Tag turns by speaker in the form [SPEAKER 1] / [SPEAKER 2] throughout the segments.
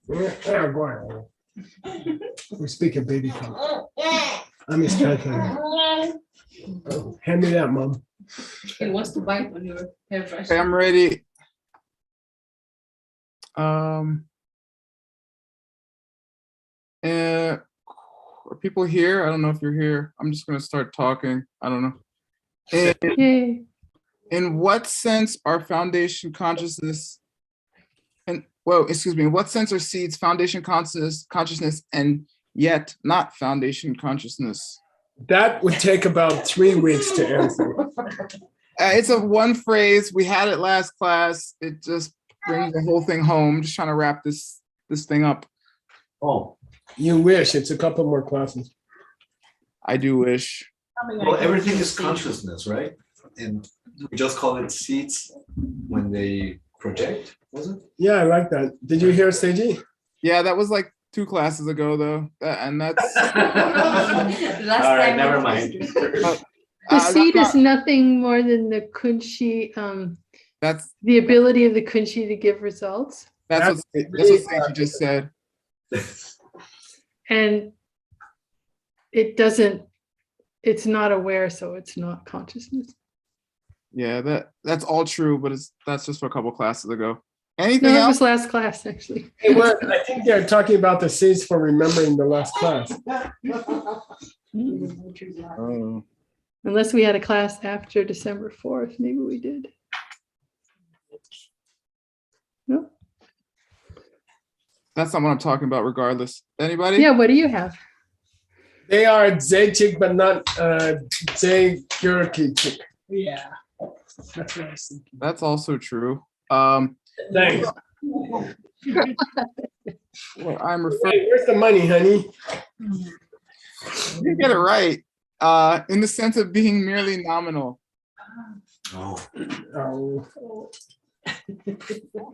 [SPEAKER 1] We're speaking baby talk. I'm his translator. Oh, hand me that, Mom.
[SPEAKER 2] He wants to bite on your hairbrush.
[SPEAKER 3] Okay, I'm ready. Are people here? I don't know if you're here. I'm just gonna start talking. I don't know. In what sense are foundation consciousness and in what sense are seeds foundation consciousness and yet not foundation consciousness?
[SPEAKER 1] That would take about 3 weeks to answer.
[SPEAKER 3] It's a one phrase. We had it last class. It just brings the whole thing home. Just trying to wrap this thing up.
[SPEAKER 1] Oh, you wish. It's a couple more classes.
[SPEAKER 3] I do wish.
[SPEAKER 4] Well, everything is consciousness, right? And we just call it seeds when they project, was it?
[SPEAKER 1] Yeah, I like that. Did you hear Seiji?
[SPEAKER 3] Yeah, that was like 2 classes ago, though. And that's...
[SPEAKER 4] All right, never mind.
[SPEAKER 5] The seed is nothing more than the kunshi,
[SPEAKER 3] that's
[SPEAKER 5] the ability of the kunshi to give results.
[SPEAKER 3] That's what Seiji just said.
[SPEAKER 5] And it's not aware, so it's not consciousness.
[SPEAKER 3] Yeah, that's all true, but that's just for a couple classes ago. Anything
[SPEAKER 5] No, that
[SPEAKER 3] else?
[SPEAKER 5] was last class, actually.
[SPEAKER 1] Hey, I think they're talking about the seeds for remembering the last class.
[SPEAKER 3] Oh.
[SPEAKER 5] Unless we had a class after December 4th, maybe we did. No?
[SPEAKER 3] That's not what I'm talking about regardless. Anybody?
[SPEAKER 5] Yeah, what do you have?
[SPEAKER 1] They are Zaychik, but not Zaygyurkichik.
[SPEAKER 6] Yeah, that's what I was thinking.
[SPEAKER 3] That's also true.
[SPEAKER 1] Thanks.
[SPEAKER 3] What I'm referring.
[SPEAKER 1] Hey, where's the money, honey?
[SPEAKER 3] You get it right. In the sense of being merely nominal.
[SPEAKER 4] Oh.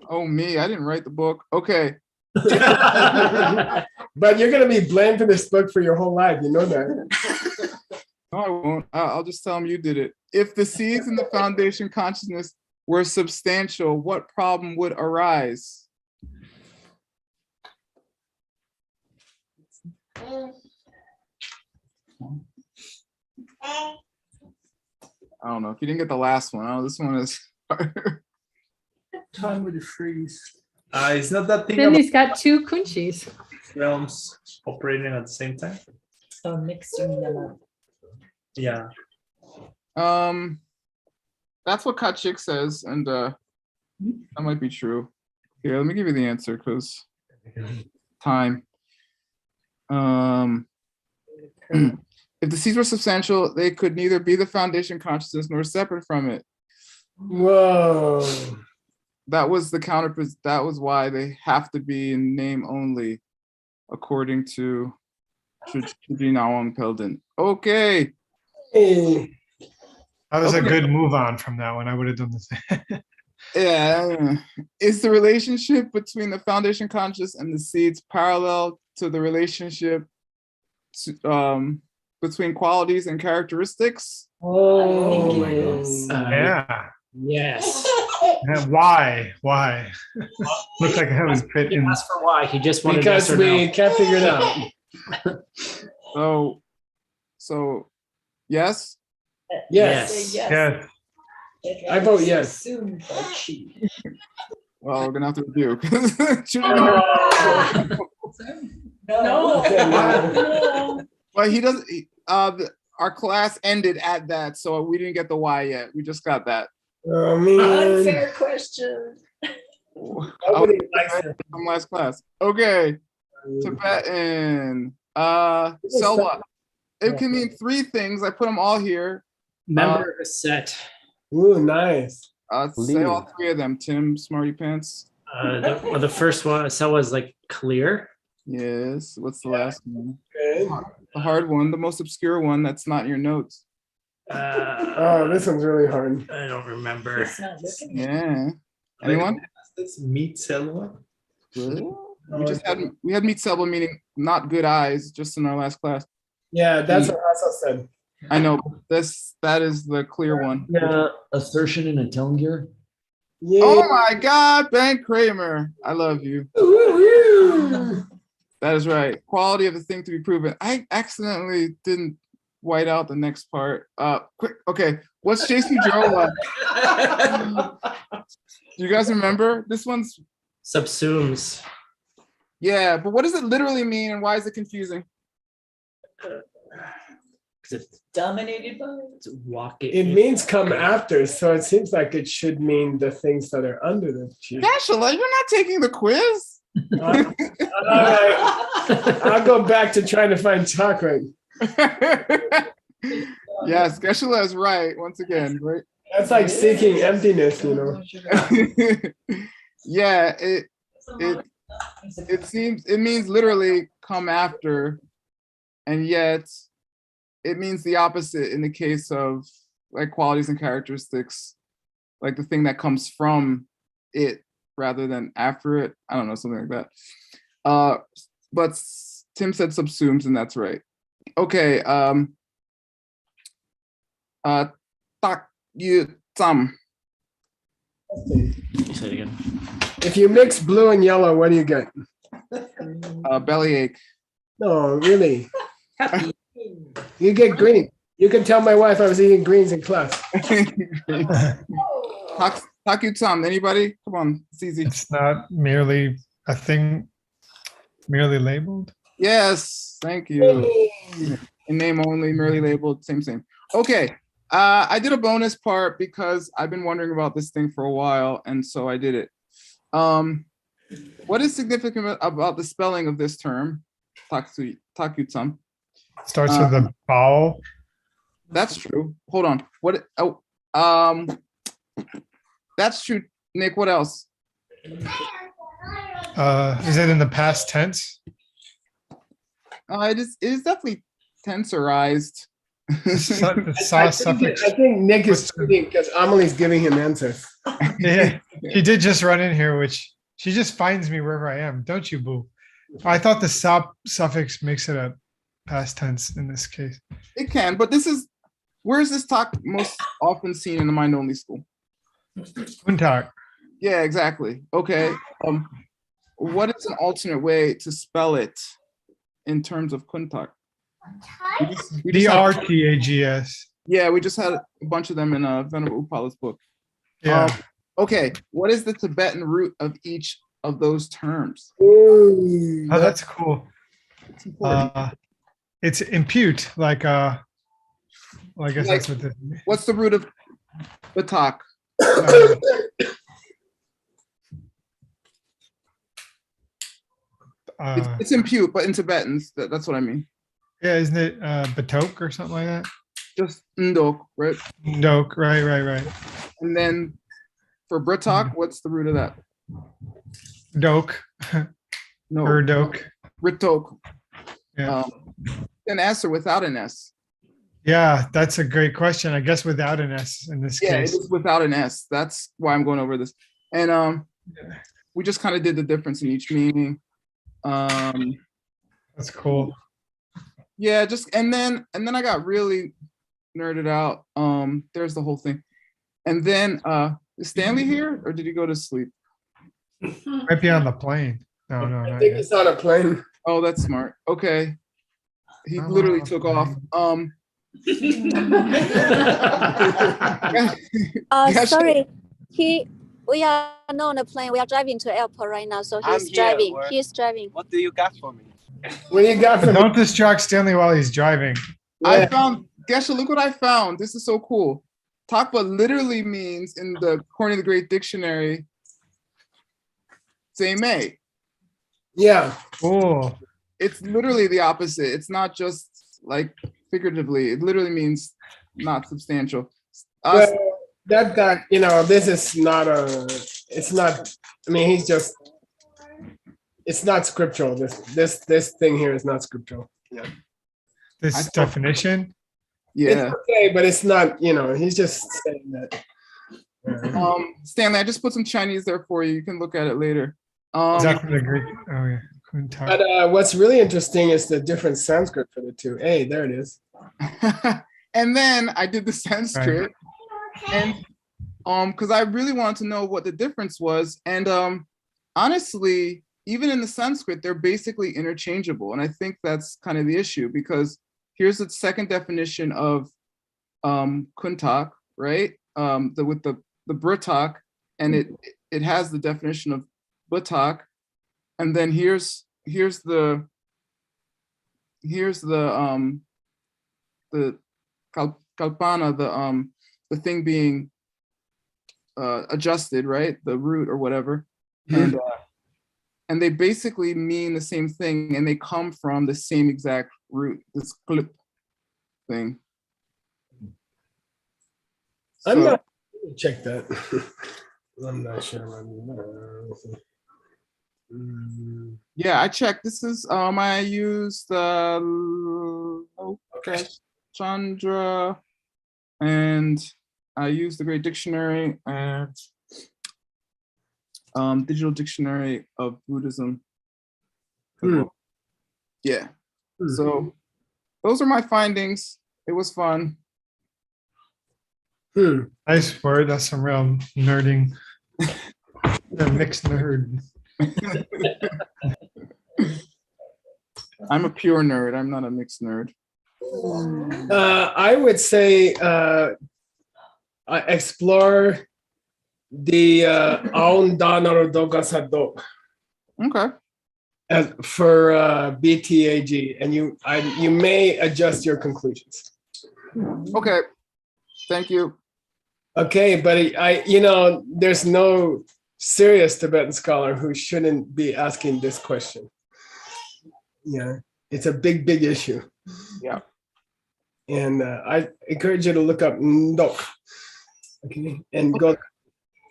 [SPEAKER 3] Oh me, I didn't write the book. Okay.
[SPEAKER 1] But you're gonna be blamed for this book for your whole life. You know that.
[SPEAKER 3] No, I won't. I'll just tell them you did it. If the seeds in the foundation consciousness were substantial, what problem would arise? I don't know. If you didn't get the last one, oh, this one is harder.
[SPEAKER 6] Time with the freeze. It's not that thing
[SPEAKER 5] Then
[SPEAKER 6] about
[SPEAKER 5] he's got 2 kunshis.
[SPEAKER 6] realms operating at the same time.
[SPEAKER 2] So mixing them up.
[SPEAKER 6] Yeah.
[SPEAKER 3] That's what Kachik says, and that might be true. Here, let me give you the answer because time. If the seeds were substantial, they could neither be the foundation consciousness nor separate from it.
[SPEAKER 1] Whoa.
[SPEAKER 3] That was the counter. That was why they have to be in name only, according to Chujinawang Pelden. Okay.
[SPEAKER 1] Hey.
[SPEAKER 7] That was a good move on from that one. I would have done the same.
[SPEAKER 3] Yeah. Is the relationship between the foundation conscious and the seeds parallel to the relationship between qualities and characteristics?
[SPEAKER 1] Oh.
[SPEAKER 7] Yeah.
[SPEAKER 6] Yes.
[SPEAKER 7] Yeah, why? Looks like I haven't fit in.
[SPEAKER 6] Ask for why. He just wanted
[SPEAKER 1] Because
[SPEAKER 6] yes or
[SPEAKER 1] we
[SPEAKER 6] no.
[SPEAKER 1] can't figure it out.
[SPEAKER 3] So yes.
[SPEAKER 1] Yes.
[SPEAKER 7] Yes.
[SPEAKER 1] I vote yes.
[SPEAKER 3] Well, we're gonna have to review.
[SPEAKER 2] No.
[SPEAKER 3] Well, he doesn't. Our class ended at that, so we didn't get the why yet. We just got that.
[SPEAKER 1] Oh, man.
[SPEAKER 2] Unfair question.
[SPEAKER 1] Nobody likes it.
[SPEAKER 3] From last class. Okay. Tibetan. Selwa. It can mean 3 things. I put them all here.
[SPEAKER 6] Member of a set.
[SPEAKER 1] Ooh, nice.
[SPEAKER 3] Say all 3 of them. Tim, Smarty Pants.
[SPEAKER 6] The first one, so was like clear.
[SPEAKER 3] Yes. What's the last one?
[SPEAKER 1] Okay.
[SPEAKER 3] The hard one, the most obscure one that's not in your notes.
[SPEAKER 1] Oh, this one's really hard.
[SPEAKER 6] I don't remember.
[SPEAKER 2] It's not looking.
[SPEAKER 3] Yeah. Anyone?
[SPEAKER 6] That's meat Selwa.
[SPEAKER 3] We had meat selva meaning not good eyes just in our last class.
[SPEAKER 1] Yeah, that's what Hassel said.
[SPEAKER 3] I know that is the clear one.
[SPEAKER 8] Yeah, assertion in a tone gear.
[SPEAKER 1] Yeah.
[SPEAKER 3] Oh my God, Ben Kramer, I love you. That is right. Quality of the thing to be proven. I accidentally didn't white out the next part. Quick. Okay, what's Jason Joe? Do you guys remember? This one's
[SPEAKER 6] Subsumes.
[SPEAKER 3] yeah, but what does it literally mean, and why is it confusing?
[SPEAKER 6] Because it's dominated by it's walk it.
[SPEAKER 1] It means come after, so it seems like it should mean the things that are under the chief.
[SPEAKER 3] Geshe-la, you're not taking the quiz.
[SPEAKER 1] All right. I'll go back to trying to find chocolate.
[SPEAKER 3] Yes, Geshe-la is right once again. Right?
[SPEAKER 1] That's like seeking emptiness, you know.
[SPEAKER 3] Yeah, it seems it means literally come after, and yet it means the opposite in the case of like qualities and characteristics, like the thing that comes from it rather than after it. I don't know, something like that. But Tim said subsumes, and that's right. Okay. Tak you tam.
[SPEAKER 6] You say it again.
[SPEAKER 1] If you mix blue and yellow, what do you get?
[SPEAKER 3] Bellyache.
[SPEAKER 1] No, really. You get green. You can tell my wife I was eating greens in class.
[SPEAKER 3] Tak you tam. Anybody? Come on, it's easy.
[SPEAKER 7] It's not merely a thing merely labeled.
[SPEAKER 3] Yes, thank you. In name only, merely labeled, same. Okay, I did a bonus part because I've been wondering about this thing for a while, and so I did it. What is significant about the spelling of this term, takutsam?
[SPEAKER 7] Starts with a vowel.
[SPEAKER 3] That's true. Hold on. What? Oh, that's true. Nick, what else?
[SPEAKER 7] Is it in the past tense?
[SPEAKER 3] It is definitely tensorized.
[SPEAKER 7] The sa suffix.
[SPEAKER 1] I think Nick is cheating because Amelie's giving him answers.
[SPEAKER 7] Yeah, she did just run in here, which she just finds me wherever I am, don't you, boo? I thought the suffix makes it a past tense in this case.
[SPEAKER 3] It can, but where is this talk most often seen in the mind-only school?
[SPEAKER 7] Kuntak.
[SPEAKER 3] Yeah, exactly. Okay. What is an alternate way to spell it in terms of kuntak?
[SPEAKER 7] DRTAGS.
[SPEAKER 3] Yeah, we just had a bunch of them in Venerable Upala's book.
[SPEAKER 7] Yeah.
[SPEAKER 3] Okay, what is the Tibetan root of each of those terms?
[SPEAKER 1] Ooh,
[SPEAKER 7] Oh, that's cool.
[SPEAKER 3] It's important.
[SPEAKER 7] It's impute, like well, I guess
[SPEAKER 3] Like,
[SPEAKER 7] that's what this
[SPEAKER 3] what's the root of batak? It's impute, but in Tibetan, that's what I mean.
[SPEAKER 7] yeah, isn't it Batok or something like that?
[SPEAKER 3] Just ndok, right?
[SPEAKER 7] Dok, right.
[SPEAKER 3] And then for Britak, what's the root of that?
[SPEAKER 7] Dok,
[SPEAKER 3] No,
[SPEAKER 7] or Dok.
[SPEAKER 3] Ritok.
[SPEAKER 7] Yeah.
[SPEAKER 3] An S or without an S?
[SPEAKER 7] Yeah, that's a great question. I guess without an S in this
[SPEAKER 3] Yeah, it
[SPEAKER 7] case.
[SPEAKER 3] is without an S. That's why I'm going over this. And we just kind of did the difference in each meaning.
[SPEAKER 7] That's cool.
[SPEAKER 3] Yeah, and then I got really nerded out. There's the whole thing. And then is Stanley here or did he go to sleep?
[SPEAKER 7] Might be on the plane. No,
[SPEAKER 1] I
[SPEAKER 7] not
[SPEAKER 1] think
[SPEAKER 7] yet.
[SPEAKER 1] he's on a plane.
[SPEAKER 3] Oh, that's smart. Okay. He
[SPEAKER 7] I'm
[SPEAKER 3] literally
[SPEAKER 7] on a
[SPEAKER 3] took off. Yes.
[SPEAKER 9] Sorry, we are not on a plane. We are driving to airport right now, so
[SPEAKER 10] I'm
[SPEAKER 9] he's
[SPEAKER 10] here,
[SPEAKER 9] driving.
[SPEAKER 10] or-
[SPEAKER 9] He's driving.
[SPEAKER 10] What do you got for me?
[SPEAKER 1] What do you got for me?
[SPEAKER 7] Don't distract Stanley while he's driving.
[SPEAKER 3] I found, Geshe, look what I found. This is so cool. Takva literally means, according to the Great Dictionary, same.
[SPEAKER 1] Yeah.
[SPEAKER 7] Cool.
[SPEAKER 3] It's literally the opposite. It's not just like figuratively. It literally means not substantial.
[SPEAKER 1] Well, that guy, this is not it's not, I mean, it's not scriptural. This thing here is not scriptural. Yeah.
[SPEAKER 7] This definition.
[SPEAKER 3] Yeah.
[SPEAKER 1] It's okay, but it's not, he's just saying that.
[SPEAKER 3] Stanley, I just put some Chinese there for you. You can look at it later.
[SPEAKER 7] Is that from the Greek? Oh yeah. Kuntak.
[SPEAKER 1] But what's really interesting is the different Sanskrit for the two. Hey, there it is.
[SPEAKER 3] And then I did the Sanskrit, and because I really wanted to know what the difference was. And honestly, even in the Sanskrit, they're basically interchangeable. And I think that's kind of the issue, because here's the second definition of kuntak, right? With the brutak, and it has the definition of butak. And then here's the kalpana, the thing being adjusted, right? The root or whatever. And they basically mean the same thing, and they come from the same exact root, this klip thing.
[SPEAKER 1] I'm
[SPEAKER 3] So-
[SPEAKER 1] not check that. I'm not sure.
[SPEAKER 3] Yeah, I checked. This is I used Chandra, and I used the Great Dictionary and Digital Dictionary of Buddhism. Yeah. So those are my findings. It was fun.
[SPEAKER 7] Nice word. That's some real nerding. A mixed nerd.
[SPEAKER 3] I'm a pure nerd. I'm not a mixed nerd.
[SPEAKER 1] I would say explore the Aon Danar Dogasado
[SPEAKER 3] Okay.
[SPEAKER 1] for BTAG, and you may adjust your conclusions.
[SPEAKER 3] Okay. Thank you.
[SPEAKER 1] Okay, but there's no serious Tibetan scholar who shouldn't be asking this question. Yeah, it's a big issue.
[SPEAKER 3] Yeah.
[SPEAKER 1] And I encourage you to look up Ndok. Okay, and go.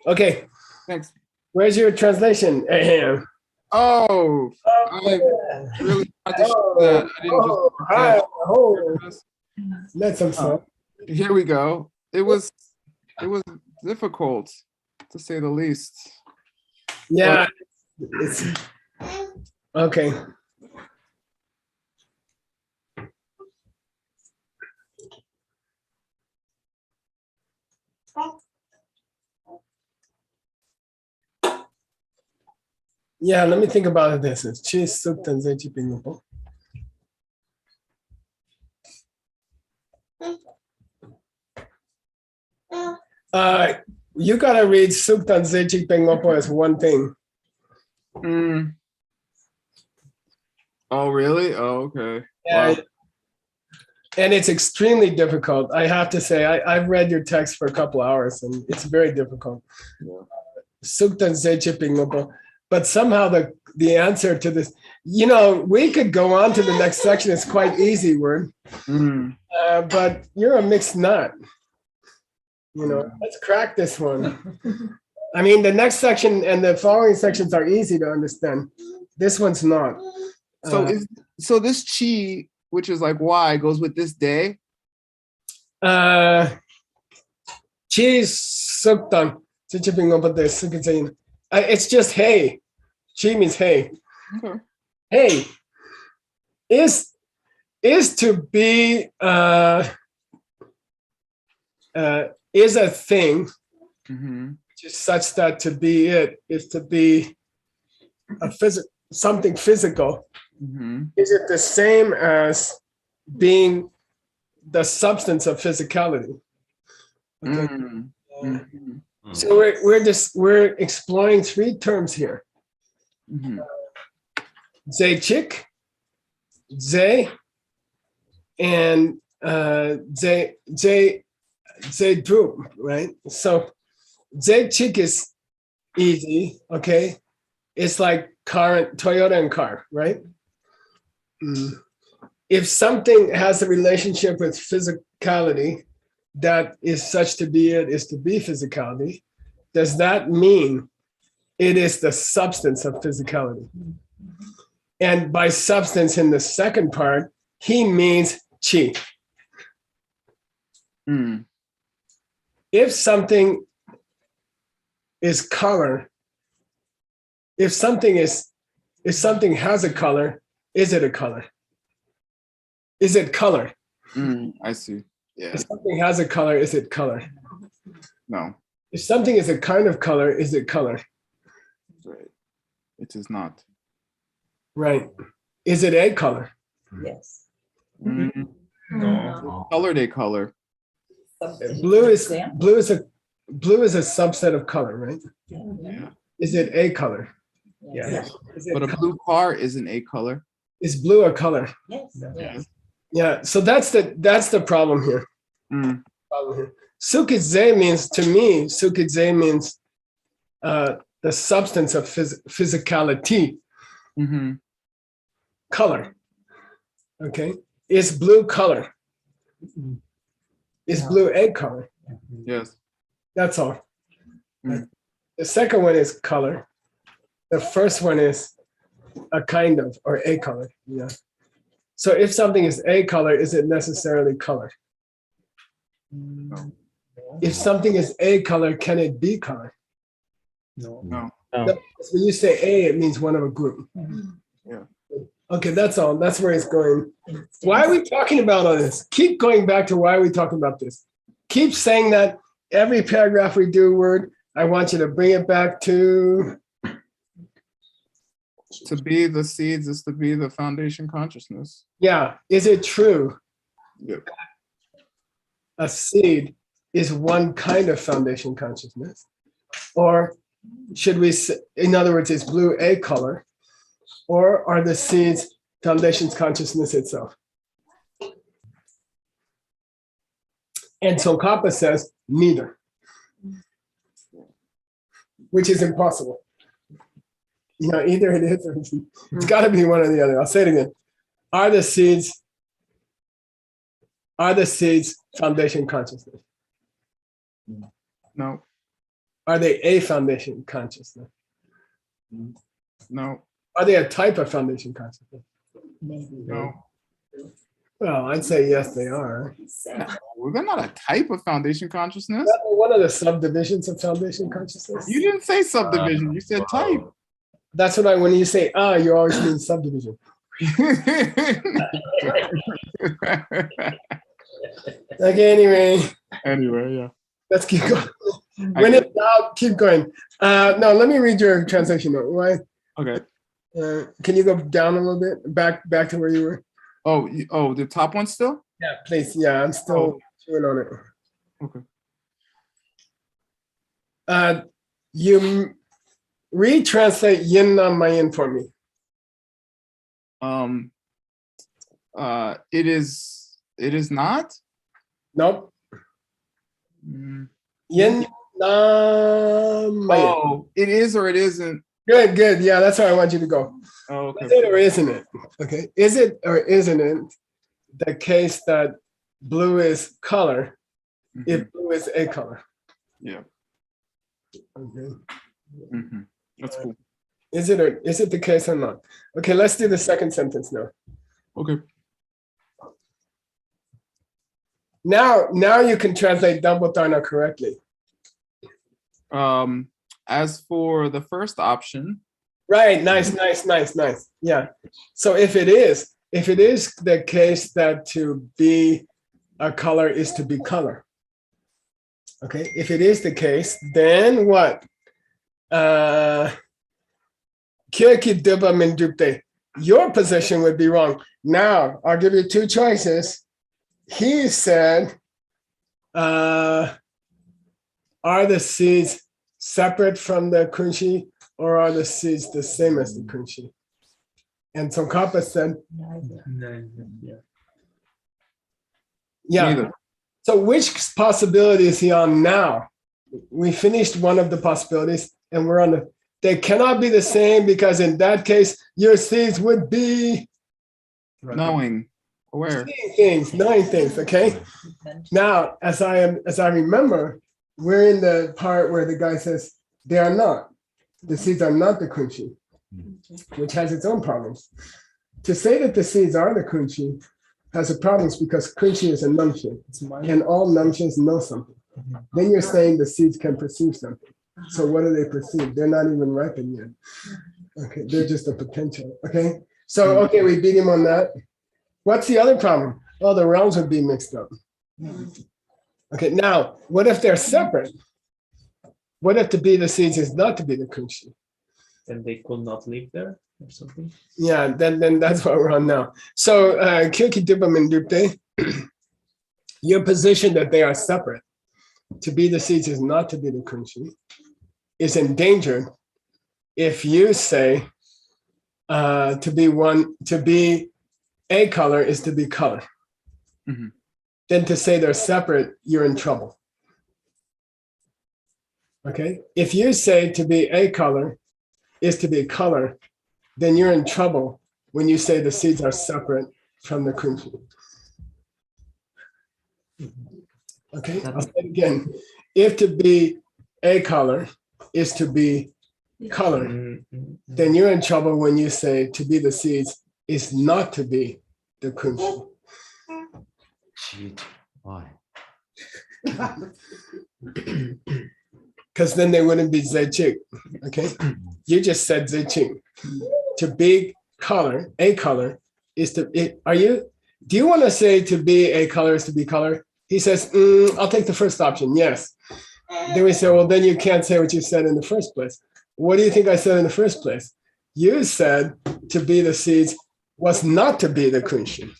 [SPEAKER 1] Okay.
[SPEAKER 3] Thanks.
[SPEAKER 1] Where's your translation?
[SPEAKER 3] Oh, I really had to show that. I didn't just.
[SPEAKER 1] That's some fun.
[SPEAKER 3] Here we go. It was difficult, to say the least.
[SPEAKER 1] Yeah. It's okay. Yeah, let me think about this. Cheese soup and zechi pingupo. You gotta read Suktan Zechi Pengopo as one thing.
[SPEAKER 3] Oh, really? Oh, okay.
[SPEAKER 1] Yeah,
[SPEAKER 3] Wow.
[SPEAKER 1] and it's extremely difficult. I have to say, I've read your text for a couple hours, and it's very difficult. Suktan Zechi Pengopo. But somehow the answer to this, we could go on to the next section. It's quite easy word. But you're a mixed nut. Let's crack this one. I mean, the next section and the following sections are easy to understand. This one's not.
[SPEAKER 3] So this chi, which is like Y, goes with this day?
[SPEAKER 1] Chi suktan. It's just hey. Chi means hey.
[SPEAKER 3] Okay.
[SPEAKER 1] Hey is to be is a thing, which is such that to be it is to be something physical. Is it the same as being the substance of physicality? Okay. So we're exploring three terms here. Zechik, Ze, and Zedrum, right? So Zechik is easy, okay? It's like Toyota and car, right? If something has a relationship with physicality, that is such to be it is to be physicality, does that mean it is the substance of physicality? And by substance in the second part, he means chi. If something is color, if something has a color, is it a color? Is it color?
[SPEAKER 3] I see. Yeah.
[SPEAKER 1] If something has a color, is it color?
[SPEAKER 3] No.
[SPEAKER 1] If something is a kind of color, is it color?
[SPEAKER 3] Right. It is not.
[SPEAKER 1] Right. Is it a color?
[SPEAKER 2] Yes.
[SPEAKER 3] Mm,
[SPEAKER 6] No.
[SPEAKER 3] color they color.
[SPEAKER 1] Blue is a subset of color, right?
[SPEAKER 3] Yeah.
[SPEAKER 1] Is it a color?
[SPEAKER 6] Yes.
[SPEAKER 1] Is it
[SPEAKER 3] But a blue car isn't a color.
[SPEAKER 1] is blue a color?
[SPEAKER 2] Yes.
[SPEAKER 3] Yes.
[SPEAKER 1] Yeah. So that's the problem here.
[SPEAKER 3] Mm,
[SPEAKER 1] Sukidze means, to me, sukidze means the substance of physicality,
[SPEAKER 3] hmm
[SPEAKER 1] color. Okay. Is blue color? Is blue a color?
[SPEAKER 3] Yes.
[SPEAKER 1] That's all.
[SPEAKER 3] Mm.
[SPEAKER 1] The second one is color. The first one is a kind of, or a color. Yeah. So if something is a color, is it necessarily color?
[SPEAKER 3] No.
[SPEAKER 1] If something is a color, can it be color?
[SPEAKER 6] No.
[SPEAKER 3] No.
[SPEAKER 1] When you say a, it means one of a group.
[SPEAKER 3] Yeah.
[SPEAKER 1] Okay, that's all. That's where it's going. Why are we talking about all this? Keep going back to why are we talking about this? Keep saying that every paragraph we do word. I want you to bring it back to.
[SPEAKER 3] To be the seeds is to be the foundation consciousness.
[SPEAKER 1] Yeah. Is it true?
[SPEAKER 3] Yep.
[SPEAKER 1] A seed is one kind of foundation consciousness? Or should we say, in other words, is blue a color? Or are the seeds foundations consciousness itself? And Tsongkhapa says neither, which is impossible. You know, either it is or it's got to be one or the other. I'll say it again. Are the seeds foundation consciousness?
[SPEAKER 3] No.
[SPEAKER 1] Are they a foundation consciousness?
[SPEAKER 3] No.
[SPEAKER 1] Are they a type of foundation consciousness?
[SPEAKER 3] No.
[SPEAKER 1] Well, I'd say yes, they are.
[SPEAKER 3] Well, they're not a type of foundation consciousness.
[SPEAKER 1] One of the subdivisions of foundation consciousness.
[SPEAKER 3] You didn't say subdivision. You said type.
[SPEAKER 1] That's what when you say you always mean subdivision. Okay,
[SPEAKER 3] Anyway, yeah.
[SPEAKER 1] let's keep going. When it's out, keep going. No, let me read your translation note. Why?
[SPEAKER 3] Okay.
[SPEAKER 1] Can you go down a little bit? Back to where you were?
[SPEAKER 3] Oh, the top one still?
[SPEAKER 1] Yeah, please. Yeah, I'm still chewing on it.
[SPEAKER 3] Okay.
[SPEAKER 1] You retranslate yin na mayin for me.
[SPEAKER 3] It is not.
[SPEAKER 1] Nope.
[SPEAKER 3] Mm.
[SPEAKER 1] Yin na mayin.
[SPEAKER 3] Oh, it is or it isn't.
[SPEAKER 1] Good. Yeah, that's where I want you to go.
[SPEAKER 3] Oh, okay.
[SPEAKER 1] Is it or isn't it? Okay. Is it or isn't it the case that blue is color if blue is a color?
[SPEAKER 3] Yeah.
[SPEAKER 1] Okay.
[SPEAKER 3] That's cool.
[SPEAKER 1] Is it the case or not? Okay, let's do the second sentence now.
[SPEAKER 3] Okay.
[SPEAKER 1] Now you can translate Dambodharna correctly.
[SPEAKER 3] As for the first option.
[SPEAKER 1] Right, nice. Yeah. So if it is the case that to be a color is to be color. Okay, if it is the case, then what? Your position would be wrong. Now, I'll give you two choices. He said, are the seeds separate from the kunshi or are the seeds the same as the kunshi? And Tsongkhapa said, yeah.
[SPEAKER 3] Neither.
[SPEAKER 1] So which possibility is he on now? We finished one of the possibilities and we're on they cannot be the same because in that case, your seeds would be
[SPEAKER 3] knowing, aware.
[SPEAKER 1] Knowing things, okay? Now, as I remember, we're in the part where the guy says, they are not. The seeds are not the kunshi, which has its own problems. To say that the seeds are the kunshi has a problem because kunshi is a namshin, and all namshins know something. Then you're saying the seeds can perceive something. So what do they perceive? They're not even ripened yet. Okay, they're just a potential. Okay, so we beat him on that. What's the other problem? Oh, the realms would be mixed up. Okay, now, what if they're separate? What if to be the seeds is not to be the kunshi?
[SPEAKER 6] And they could not live there or something.
[SPEAKER 1] Yeah, then that's what we're on now. So, Kyoki Dibam and Dupte, your position that they are separate, to be the seeds is not to be the kunshi, is endangered if you say to be a color is to be color.
[SPEAKER 3] Mhm.
[SPEAKER 1] Then to say they're separate, you're in trouble. Okay, if you say to be a color is to be color, then you're in trouble when you say the seeds are separate from the kunshi. Okay, I'll say it again. If to be a color is to be color, then you're in trouble when you say to be the seeds is not to be the kunshi.
[SPEAKER 8] Cheat. Why?
[SPEAKER 1] Because then they wouldn't be zechik. Okay, you just said zechik. To be color, a color is to. Do you want to say to be a color is to be color? He says, I'll take the first option. Yes. Then we say, well, then you can't say what you said in the first place. What do you think I said in the first place? You said to be the seeds was not to be the kunshi.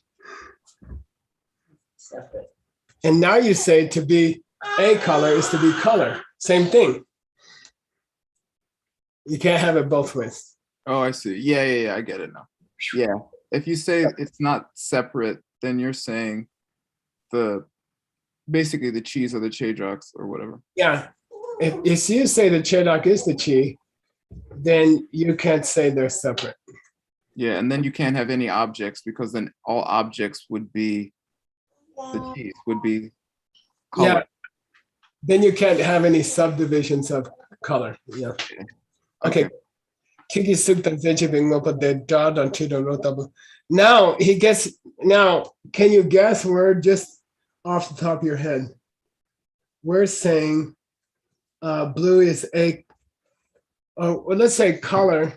[SPEAKER 1] And now you say to be a color is to be color. Same thing. You can't have it both ways.
[SPEAKER 3] Oh, I see. Yeah, I get it now. Yeah. If you say it's not separate, then you're saying basically the cheese or the chedrox or whatever.
[SPEAKER 1] Yeah. If you say the chedok is the chi, then you can't say they're separate.
[SPEAKER 3] Yeah, and then you can't have any objects because then all objects would be the cheese, would be color.
[SPEAKER 1] Yeah. Then you can't have any subdivisions of color. Yeah. Okay. Now, can you guess where, just off the top of your head, we're saying blue is well, let's say color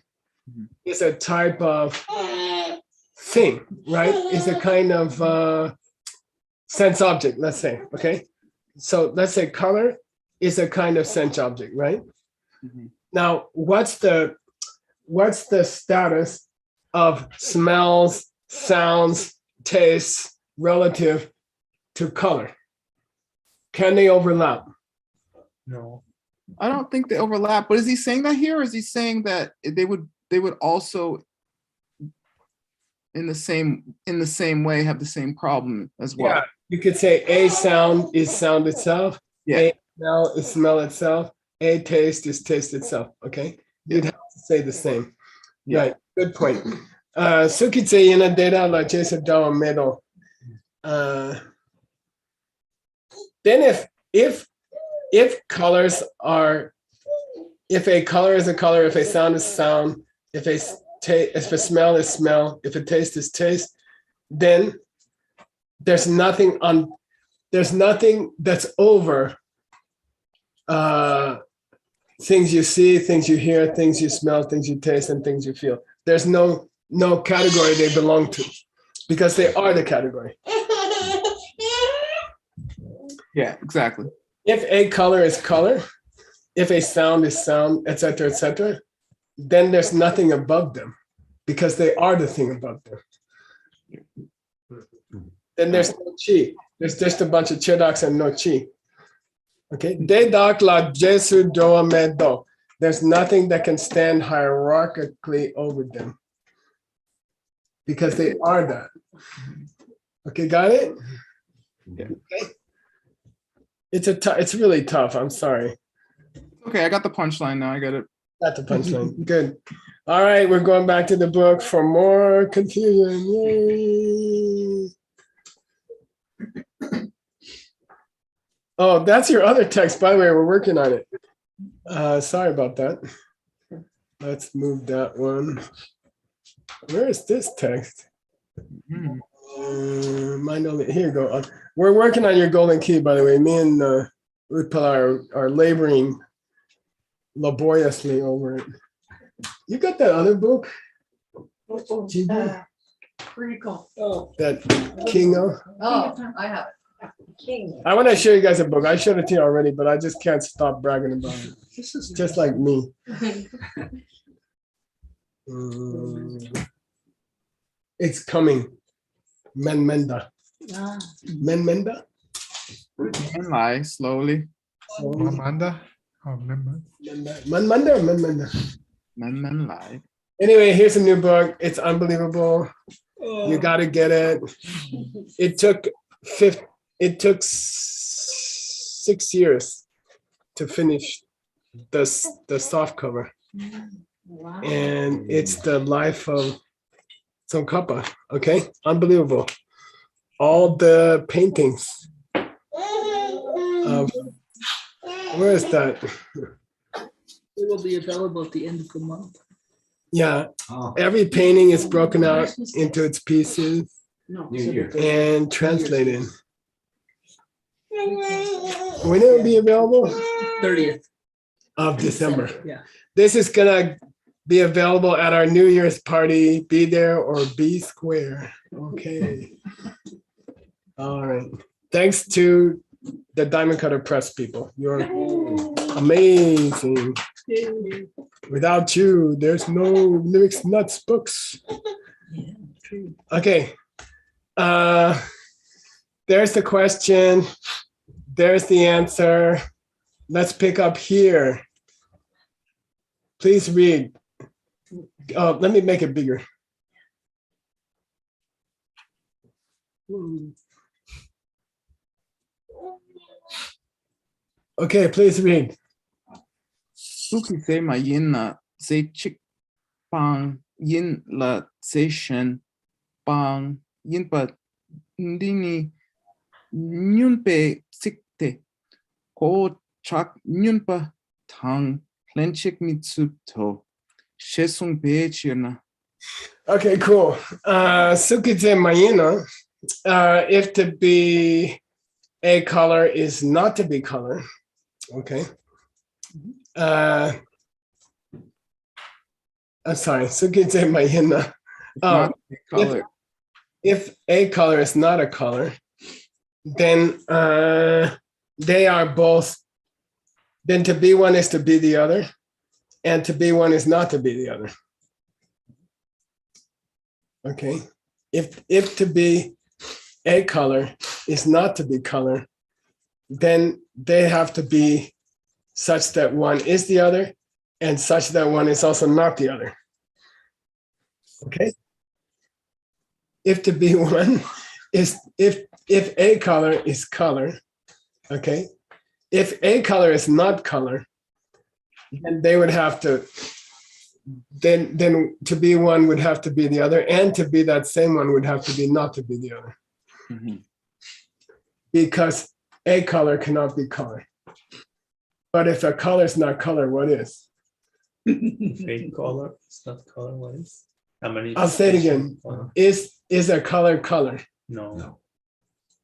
[SPEAKER 1] is a type of thing, right? It's a kind of sense object, let's say, okay? So let's say color is a kind of sense object, right?
[SPEAKER 3] Mhm.
[SPEAKER 1] Now, what's the status of smells, sounds, tastes relative to color? Can they overlap?
[SPEAKER 6] No.
[SPEAKER 3] I don't think they overlap, but is he saying that here, or is he saying that they would also in the same way have the same problem as well?
[SPEAKER 1] Yeah, you could say a sound is sound itself,
[SPEAKER 3] Yeah.
[SPEAKER 1] a smell is smell itself, a taste is taste itself, okay? You'd have to say the same.
[SPEAKER 3] Yeah.
[SPEAKER 1] Right, good point. Sukitse yena data la chesa dawa medo. Then if colors are, if a color is a color, if a sound is sound, if a smell is smell, if a taste is taste, then there's nothing that's over things you see, things you hear, things you smell, things you taste, and things you feel. There's no category they belong to because they are the category.
[SPEAKER 3] Yeah, exactly.
[SPEAKER 1] If a color is color, if a sound is sound, etc., then there's nothing above them because they are the thing above them. Then there's no chi. There's just a bunch of chedoks and no chi. Okay. Dedak la jesu doa medo. There's nothing that can stand hierarchically over them because they are that. Okay, got it?
[SPEAKER 3] Yeah.
[SPEAKER 1] Okay. It's really tough. I'm sorry.
[SPEAKER 3] Okay, I got the punchline now. I got it.
[SPEAKER 1] Got the punchline. Good. All right, we're going back to the book for more confusion. Yay. Oh, that's your other text. By the way, we're working on it. Sorry about that. Let's move that one. Where is this text? Here you go. We're working on your golden key, by the way. Me and Utpal are laboring laboriously over it. You got that other book?
[SPEAKER 2] Pretty cool.
[SPEAKER 1] That Kingo?
[SPEAKER 2] Oh, I have it. King.
[SPEAKER 1] I want to show you guys a book. I showed it to you already, but I just can't stop bragging about it.
[SPEAKER 6] This is
[SPEAKER 1] Just like me. Mm. It's coming. Menmenda.
[SPEAKER 2] Ah,
[SPEAKER 1] Menmenda?
[SPEAKER 3] And lie slowly.
[SPEAKER 7] Mamanda? Oh, remember.
[SPEAKER 1] Menmenda or Menmenda?
[SPEAKER 3] Men lie.
[SPEAKER 1] Anyway, here's a new book. It's unbelievable. You got to get it. It took 6 years to finish the soft cover,
[SPEAKER 2] wow.
[SPEAKER 1] and it's the life of Tsongkhapa. Okay, unbelievable. All the paintings. Where is that?
[SPEAKER 6] It will be available at the end of the month.
[SPEAKER 1] Yeah,
[SPEAKER 4] Oh,
[SPEAKER 1] every painting is broken out into its pieces
[SPEAKER 2] No.
[SPEAKER 4] New Year.
[SPEAKER 1] and translated. When it will be available?
[SPEAKER 6] 30th.
[SPEAKER 1] Of December.
[SPEAKER 6] Yeah.
[SPEAKER 1] This is gonna be available at our New Year's party. Be there or be square. Okay. All right. Thanks to the Diamond Cutter Press people. You're amazing. Without you, there's no Lyrics Nuts books.
[SPEAKER 6] Yeah, true.
[SPEAKER 1] Okay. There's the question. There's the answer. Let's pick up here. Please read. Let me make it bigger. Okay, please read.
[SPEAKER 3] Suki se ma yin na se chik pang yin la se shen pang yin pa ndini nyun pe sikte ko chak nyun pa tang lenchik mitsuto shesung pe chirna.
[SPEAKER 1] Okay, cool. Sukite Mayina, if to be a color is not to be color. Okay. I'm sorry, Sukite Mayina.
[SPEAKER 3] Not a color.
[SPEAKER 1] If a color is not a color, then they are both, then to be one is to be the other, and to be one is not to be the other. Okay, if to be a color is not to be color, then they have to be such that one is the other and such that one is also not the other. Okay. If to be one is if a color is color, okay. If a color is not color, then they would have to, then to be one would have to be the other, and to be that same one would have to be not to be the other.
[SPEAKER 3] Mhm.
[SPEAKER 1] Because a color cannot be color. But if a color is not color, what is?
[SPEAKER 6] Fake color. It's not color. What is?
[SPEAKER 1] I'll say it again. Is a color color?
[SPEAKER 6] No.
[SPEAKER 4] No.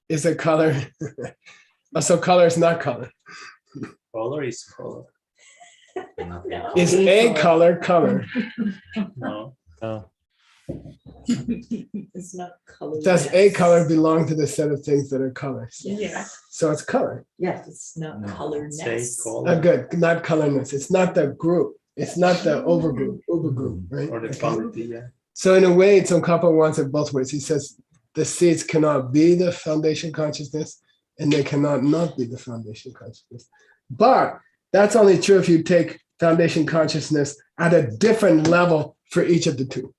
[SPEAKER 1] Is a color? So color is not color.
[SPEAKER 6] Color is color.
[SPEAKER 1] Is a color color?
[SPEAKER 6] No.
[SPEAKER 2] It's not color.
[SPEAKER 1] Does a color belong to the set of things that are colors?
[SPEAKER 2] Yes.
[SPEAKER 1] So it's color.
[SPEAKER 2] Yes, it's not
[SPEAKER 4] No.
[SPEAKER 2] colorness.
[SPEAKER 6] Say color.
[SPEAKER 1] Good, not colorness. It's not the group. It's not the overgroup, right?
[SPEAKER 6] Or the
[SPEAKER 1] Okay.
[SPEAKER 6] quality, yeah.
[SPEAKER 1] So in a way, Tsongkhapa wants it both ways. He says the seeds cannot be the foundation consciousness, and they cannot not be the foundation consciousness. But that's only true if you take foundation consciousness at a different level for each of the two.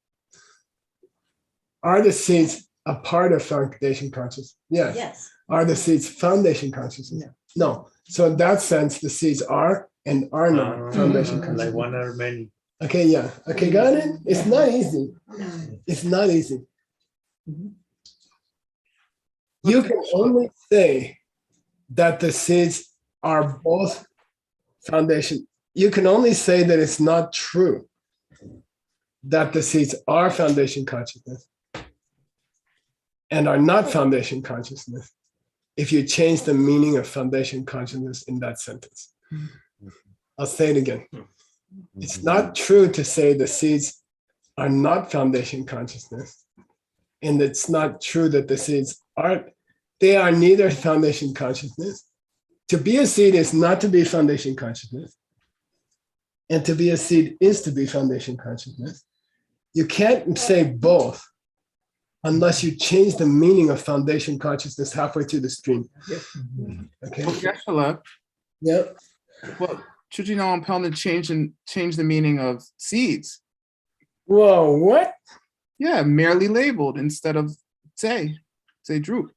[SPEAKER 1] Are the seeds a part of foundation consciousness? Yes.
[SPEAKER 2] Yes.
[SPEAKER 1] Are the seeds foundation consciousness? No. So in that sense, the seeds are and are not foundation
[SPEAKER 6] Like
[SPEAKER 1] consciousness.
[SPEAKER 6] one or many.
[SPEAKER 1] Okay, yeah. Okay, got it? It's not easy. It's not easy. You can only say that the seeds are both foundation. You can only say that it's not true that the seeds are foundation consciousness and are not foundation consciousness if you change the meaning of foundation consciousness in that sentence. I'll say it again. It's not true to say the seeds are not foundation consciousness. And it's not true that the seeds are They are neither foundation consciousness. To be a seed is not to be foundation consciousness. And to be a seed is to be foundation consciousness. You can't say both unless you change the meaning of foundation consciousness halfway through the stream. Okay.
[SPEAKER 3] Geshe-la,
[SPEAKER 1] Yeah.
[SPEAKER 3] well, Chujino and Pelna change the meaning of seeds.
[SPEAKER 1] Whoa, what?
[SPEAKER 3] Yeah, merely labeled instead of say droop.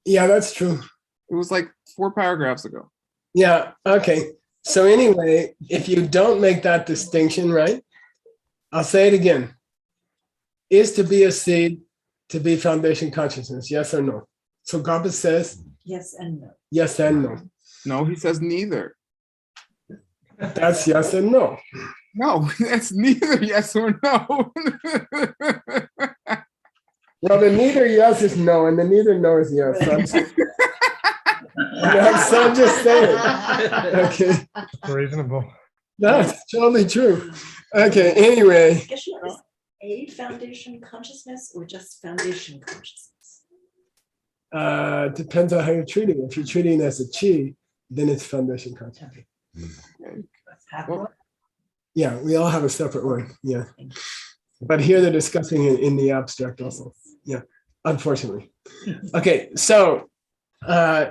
[SPEAKER 1] Yeah, that's true.
[SPEAKER 3] It was like 4 paragraphs ago.
[SPEAKER 1] Yeah, okay. So anyway, if you don't make that distinction, right? I'll say it again. Is to be a seed to be foundation consciousness, yes or no? So Gaba says
[SPEAKER 2] Yes and no.
[SPEAKER 1] yes and no.
[SPEAKER 3] No, he says neither.
[SPEAKER 1] That's yes and no.
[SPEAKER 3] No, that's neither yes or no.
[SPEAKER 1] Well, the neither yes is no, and the neither no is yes. So I'm just saying. Okay,
[SPEAKER 7] Reasonable.
[SPEAKER 1] that's totally true. Okay, anyway,
[SPEAKER 2] Geshe-la, is a foundation consciousness or just foundation consciousness?
[SPEAKER 1] depends on how you're treating it. If you're treating it as a chi, then it's foundation consciousness.
[SPEAKER 2] Well,
[SPEAKER 1] Yeah, we all have a separate one. Yeah. But here they're discussing it in the abstract also. Yeah, unfortunately. Okay, so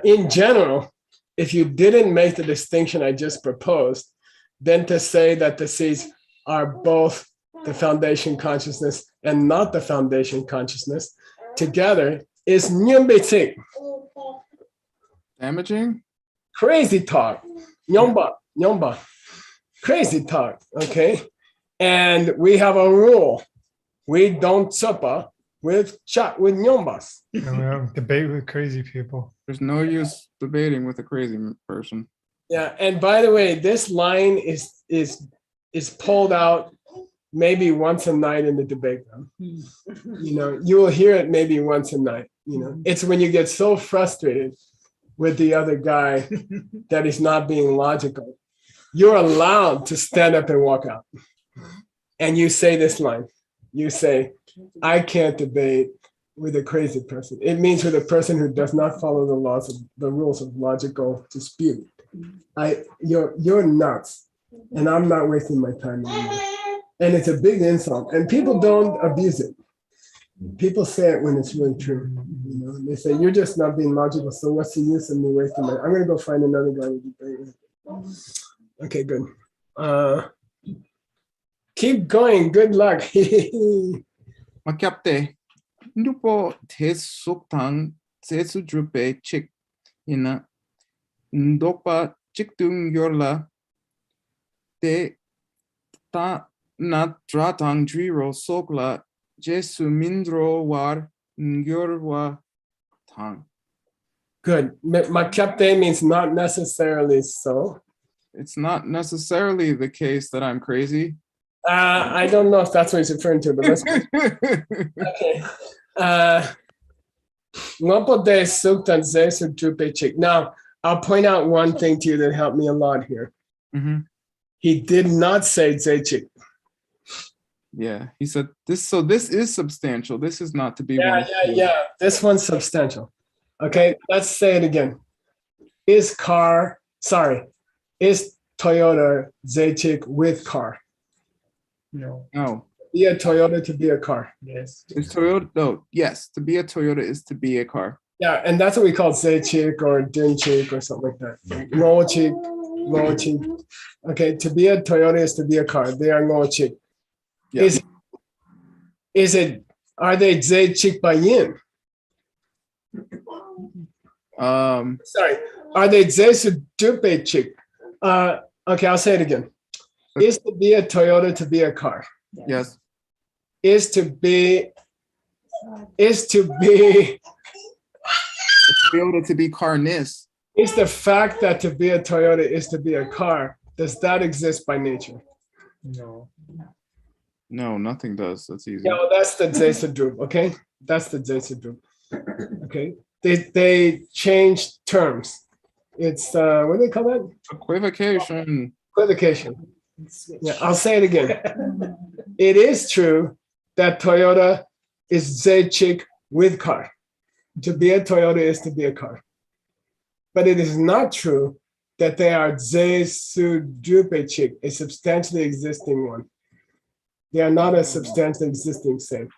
[SPEAKER 1] in general, if you didn't make the distinction I just proposed, then to say that the seeds are both the foundation consciousness and not the foundation consciousness together is nyumbitsik,
[SPEAKER 3] Damaging?
[SPEAKER 1] crazy talk. Nyomba, crazy talk, okay? And we have a rule. We don't supper with nyombas.
[SPEAKER 7] And we don't debate with crazy people.
[SPEAKER 3] There's no use debating with a crazy person.
[SPEAKER 1] Yeah, and by the way, this line is pulled out maybe once a night in the debate room. You know, you will hear it maybe once a night. You know, it's when you get so frustrated with the other guy that he's not being logical. You're allowed to stand up and walk out. And you say this line. You say, I can't debate with a crazy person. It means with a person who does not follow the rules of logical dispute. You're nuts, and I'm not wasting my time anymore. And it's a big insult, and people don't abuse it. People say it when it's really true. You know, they say you're just not being logical. So what's the use of me wasting my? I'm gonna go find another guy to debate with. Okay, good. Keep going. Good luck.
[SPEAKER 3] Makyapte. Ndupo tesuktan tesudrupe chik ina ndokpa chiktung yorla te ta na dratang driro sokla jesu mindro war ngyorwa tang.
[SPEAKER 1] Good. Makyapte means not necessarily so.
[SPEAKER 3] It's not necessarily the case that I'm crazy.
[SPEAKER 1] I don't know if that's what he's referring to, but let's. Okay. Now, I'll point out one thing to you that helped me a lot here.
[SPEAKER 3] Mhm.
[SPEAKER 1] He did not say zechik.
[SPEAKER 3] Yeah, he said this. So this is substantial. This is not to be one.
[SPEAKER 1] Yeah. This one's substantial. Okay, let's say it again. Is Toyota zechik with car?
[SPEAKER 6] No.
[SPEAKER 3] No.
[SPEAKER 1] Be a Toyota to be a car.
[SPEAKER 6] Yes.
[SPEAKER 3] Is Toyota? No. Yes, to be a Toyota is to be a car.
[SPEAKER 1] Yeah, and that's what we call zechik or dinchik or something like that. Ngochik, ngochik. Okay, to be a Toyota is to be a car. They are ngochik.
[SPEAKER 3] Yeah.
[SPEAKER 1] Are they zechik bayin? Sorry, are they zesu dupe chik? Okay, I'll say it again. Is to be a Toyota to be a car?
[SPEAKER 3] Yes.
[SPEAKER 1] Is to be
[SPEAKER 3] Toyota to be carness.
[SPEAKER 1] is the fact that to be a Toyota is to be a car. Does that exist by nature?
[SPEAKER 6] No.
[SPEAKER 3] No, nothing does. That's easy.
[SPEAKER 1] Yeah, well, that's the Zesadrup, okay? That's the Zesadrup. Okay. They changed terms. It's what do they call that?
[SPEAKER 3] Equivocation.
[SPEAKER 1] Equivocation. Yeah, I'll say it again. It is true that Toyota is Zechik with car. To be a Toyota is to be a car. But it is not true that they are zesudupechik, a substantially existing one. They are not a substantially existing same.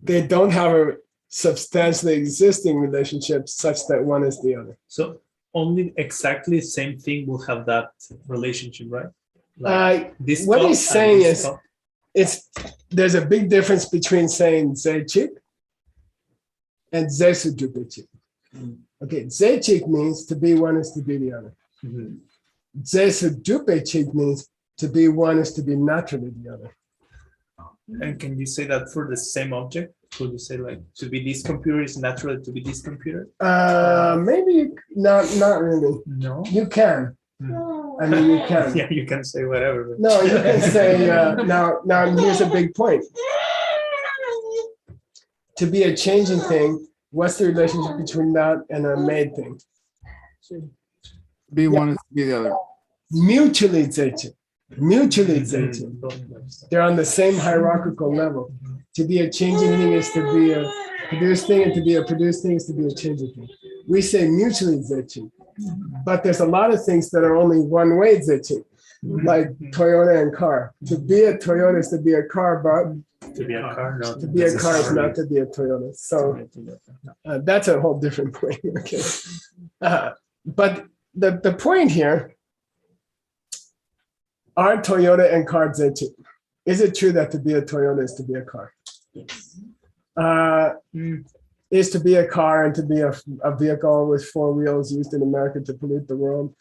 [SPEAKER 1] They don't have a substantially existing relationship such that one is the other.
[SPEAKER 6] So only exactly same thing will have that relationship, right? Like this
[SPEAKER 1] What
[SPEAKER 6] cup
[SPEAKER 1] he's
[SPEAKER 6] and
[SPEAKER 1] saying
[SPEAKER 6] this
[SPEAKER 1] is,
[SPEAKER 6] cup.
[SPEAKER 1] there's a big difference between saying zechik and zesudupechik. Okay, zechik means to be one is to be the other.
[SPEAKER 6] Mhm.
[SPEAKER 1] Zesudupechik means to be one is to be naturally the other.
[SPEAKER 6] And can you say that for the same object? Could you say like to be this computer is natural to be this computer?
[SPEAKER 1] Maybe not really.
[SPEAKER 6] No.
[SPEAKER 1] You can. I mean, you can.
[SPEAKER 6] Yeah, you can say whatever. but-
[SPEAKER 1] No, you can say, now here's a big point. To be a changing thing, what's the relationship between that and a made thing?
[SPEAKER 3] Be one is to be the other.
[SPEAKER 1] Mutually zechik. Mutually zechik.
[SPEAKER 6] Mhm.
[SPEAKER 1] They're on the same hierarchical level. To be a changing thing is to be a produced thing, and to be a produced thing is to be a changing thing. We say mutually zechik, but there's a lot of things that are only one way zechik, like Toyota and car. To be a Toyota is to be a car, but
[SPEAKER 6] To be a car, no.
[SPEAKER 1] to be a car is not to be a Toyota. So that's a whole different point. Okay, but the point here are Toyota and car zechik. Is it true that to be a Toyota is to be a car? Is to be a car and to be a vehicle with four wheels used in America to pollute the world?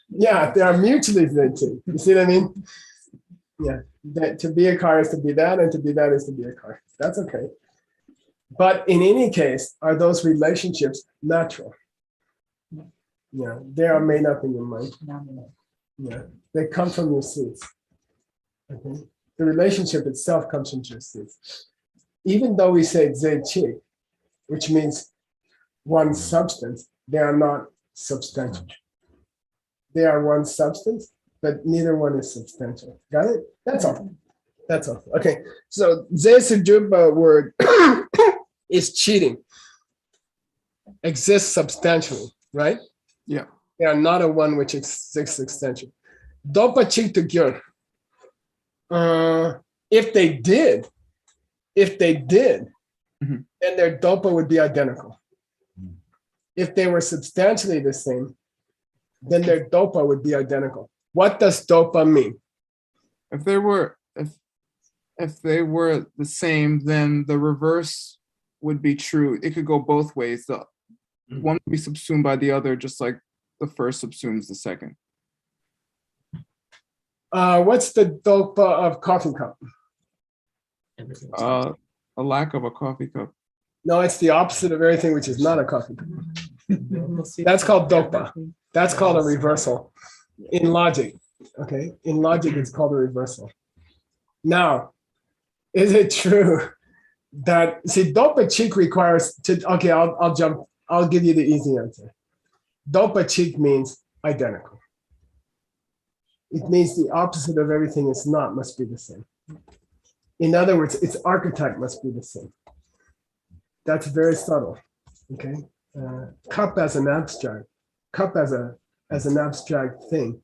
[SPEAKER 1] Yeah, they are mutually zechik. You see what I mean? Yeah, that to be a car is to be that, and to be that is to be a car. That's okay. But in any case, are those relationships natural? Yeah, they are made up in your mind. Yeah, they come from your seeds. Okay, the relationship itself comes from your seeds. Even though we say zechik, which means one substance, they are not substantial. They are one substance, but neither one is substantial. Got it? That's all. That's all. Okay. So zesujuba word is cheating. Exists substantially, right?
[SPEAKER 3] Yeah.
[SPEAKER 1] They are not a one which exists substantially. Dopa chik to gyur. If they did,
[SPEAKER 3] Mhm.
[SPEAKER 1] then their dopa would be identical. If they were substantially the same, then their dopa would be identical. What does dopa mean?
[SPEAKER 3] If they were the same, then the reverse would be true. It could go both ways. The one would be subsumed by the other, just like the first subsumes the second.
[SPEAKER 1] What's the dopa of coffee cup?
[SPEAKER 3] A lack of a coffee cup.
[SPEAKER 1] No, it's the opposite of everything which is not a coffee cup. That's called dopa. That's called a reversal in logic. Okay, in logic, it's called a reversal. Now, is it true that dopa chik requires to? Okay, I'll jump. I'll give you the easy answer. Dopa chik means identical. It means the opposite of everything is not must be the same. In other words, its archetype must be the same. That's very subtle. Okay, cup as an abstract, cup as an abstract thing,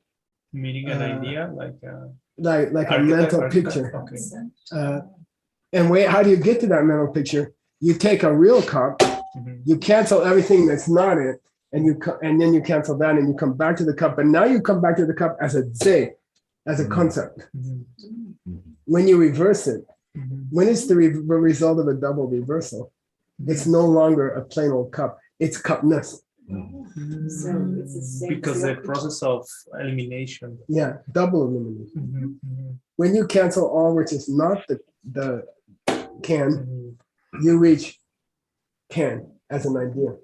[SPEAKER 6] Meaning an idea, like
[SPEAKER 1] like a
[SPEAKER 6] archetype,
[SPEAKER 1] mental
[SPEAKER 6] archetype?
[SPEAKER 1] picture.
[SPEAKER 6] Okay.
[SPEAKER 1] And how do you get to that mental picture? You take a real cup,
[SPEAKER 6] Mhm.
[SPEAKER 1] you cancel everything that's not it, and then you cancel that, and you come back to the cup. But now you come back to the cup as a ze, as a concept.
[SPEAKER 6] Mhm.
[SPEAKER 1] When you reverse it,
[SPEAKER 6] Mhm.
[SPEAKER 1] when it's the result of a double reversal, it's no longer a plain old cup. It's cupness.
[SPEAKER 2] So it's the same
[SPEAKER 6] Because the
[SPEAKER 2] thing.
[SPEAKER 6] process of elimination.
[SPEAKER 1] Yeah, double elimination.
[SPEAKER 6] Mhm. Mhm.
[SPEAKER 1] When you cancel all which is not the can,
[SPEAKER 6] Mhm.
[SPEAKER 1] you reach can as an idea.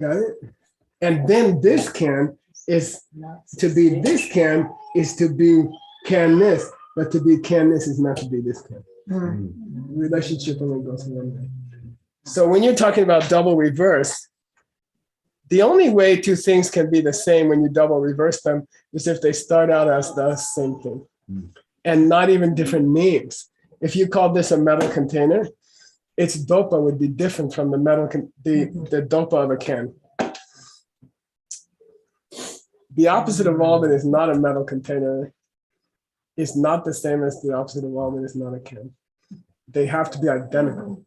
[SPEAKER 1] Got it? And then this can is to be this can is to be canness, but to be canness is not to be this can. Relationship only goes one way. So when you're talking about double reverse, the only way two things can be the same when you double reverse them is if they start out as the same thing and not even different names. If you call this a metal container, its dopa would be different from the the dopa of a can. The opposite of all that is not a metal container is not the same as the opposite of all that is not a can. They have to be identical.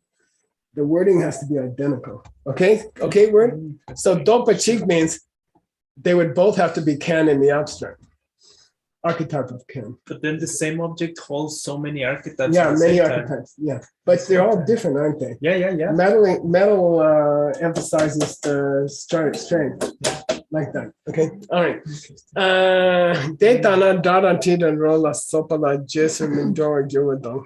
[SPEAKER 1] The wording has to be identical. Okay, okay, word? So dopa chic means they would both have to be can in the abstract. Archetype of can.
[SPEAKER 6] But then the same object holds so many archetypes.
[SPEAKER 1] Yeah,
[SPEAKER 6] at the
[SPEAKER 1] many
[SPEAKER 6] same time.
[SPEAKER 1] archetypes. Yeah, but they're all different, aren't they?
[SPEAKER 6] Yeah.
[SPEAKER 1] Metal emphasizes the strength, like that. Okay, all right. Detana darantida rola sopala jesu mindora juwadon.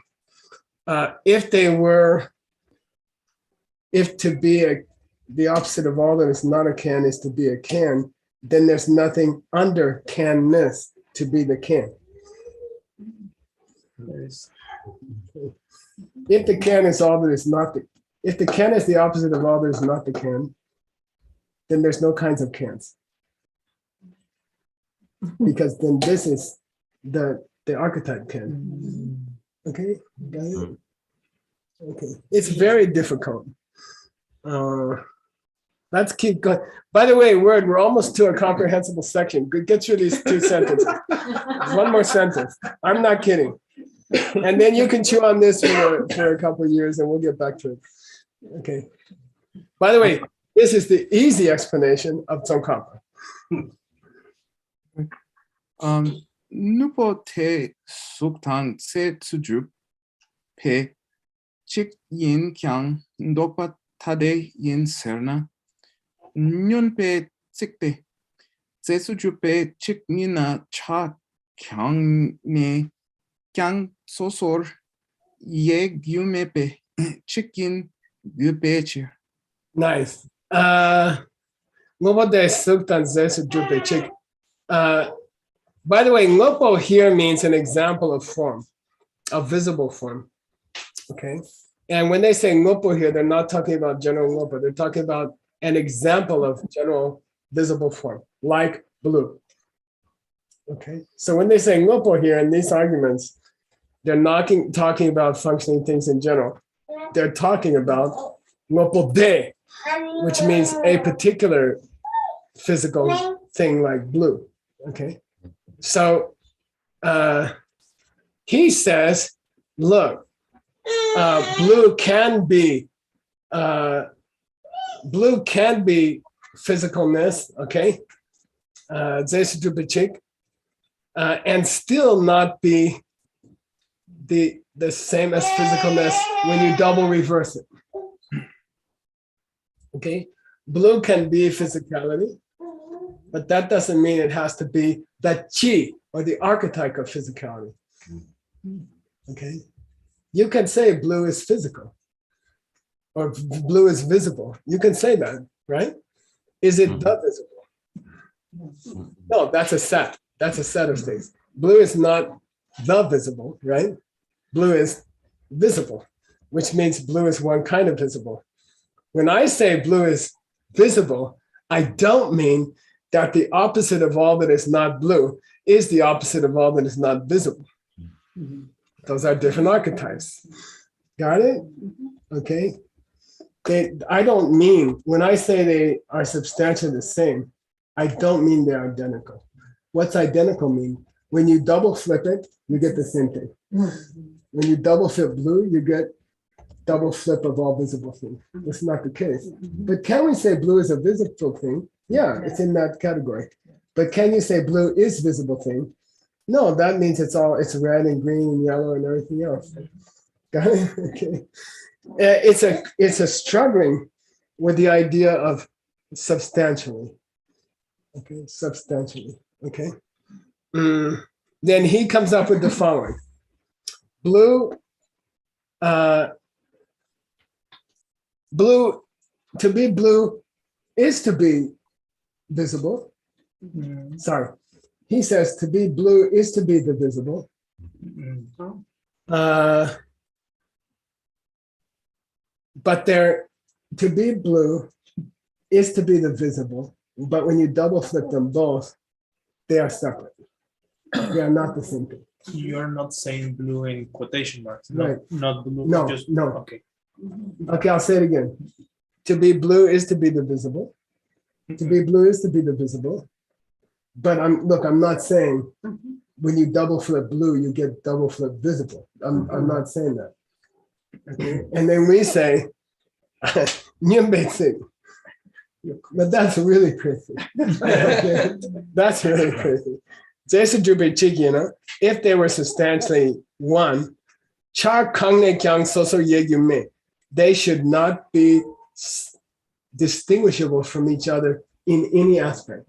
[SPEAKER 1] If to be the opposite of all that is not a can is to be a can, then there's nothing under canness to be the can. If the can is all that is not the, if the can is the opposite of all that is not the can, then there's no kinds of cans. Because then this is the archetype can. Okay, got it? Okay, it's very difficult. Let's keep going. By the way, we're almost to a comprehensible section. Get through these 2 sentences. One more sentence. I'm not kidding. And then you can chew on this for a couple of years and we'll get back to it. Okay. By the way, this is the easy explanation of Tsongkhapa.
[SPEAKER 3] Nupo te suktang se tsujup pe chik yin kyang dopa tade yin serna nyun pe tsikte se sujup pe chik nina cha kyang ne kyang sosor ye gyume pe chik yin gyupe.
[SPEAKER 1] Nice. Ngopo de suktan se sujup pe chik. By the way, ngopo here means an example of form, a visible form. Okay. And when they say ngopo here, they're not talking about general ngopo. They're talking about an example of general visible form, like blue. Okay. So when they say ngopo here in these arguments, they're not talking about functioning things in general. They're talking about ngopo de, which means a particular physical thing like blue. Okay. So he says, look, blue can be physicalness, okay, and still not be the same as physicalness when you double reverse it. Okay, blue can be physicality, but that doesn't mean it has to be the chi or the archetype of physicality. Okay. You can say blue is physical or blue is visible. You can say that, right? Is it the visible? No, that's a set. That's a set of things. Blue is not the visible, right? Blue is visible, which means blue is one kind of visible. When I say blue is visible, I don't mean that the opposite of all that is not blue is the opposite of all that is not visible. Those are different archetypes. Got it? Okay. I don't mean, when I say they are substantially the same, I don't mean they're identical. What's identical mean? When you double flip it, you get the same thing. When you double flip blue, you get double flip of all visible things. That's not the case. But can we say blue is a visible thing? Yeah, it's in that category. But can you say blue is visible thing? No, that means it's red and green and yellow and everything else. Got it? Okay. It's a struggling with the idea of substantially. Okay, substantially. Okay. Then he comes up with the following. Blue, to be blue is to be visible. Sorry. He says to be blue is to be the visible. But to be blue is to be the visible. But when you double flip them both, they are separate. They are not the same thing.
[SPEAKER 6] you're not saying blue in quotation marks,
[SPEAKER 1] Right.
[SPEAKER 6] not blue,
[SPEAKER 1] No,
[SPEAKER 6] just,
[SPEAKER 1] no.
[SPEAKER 6] okay.
[SPEAKER 1] Okay, I'll say it again. To be blue is to be divisible. To be blue is to be divisible. But I'm not saying when you double flip blue, you get double flip visible. I'm not saying that. Okay, and then we say, "Nyumbetsing." But that's really crazy. Okay? That's really crazy. If they were substantially one, they should not be distinguishable from each other in any aspect.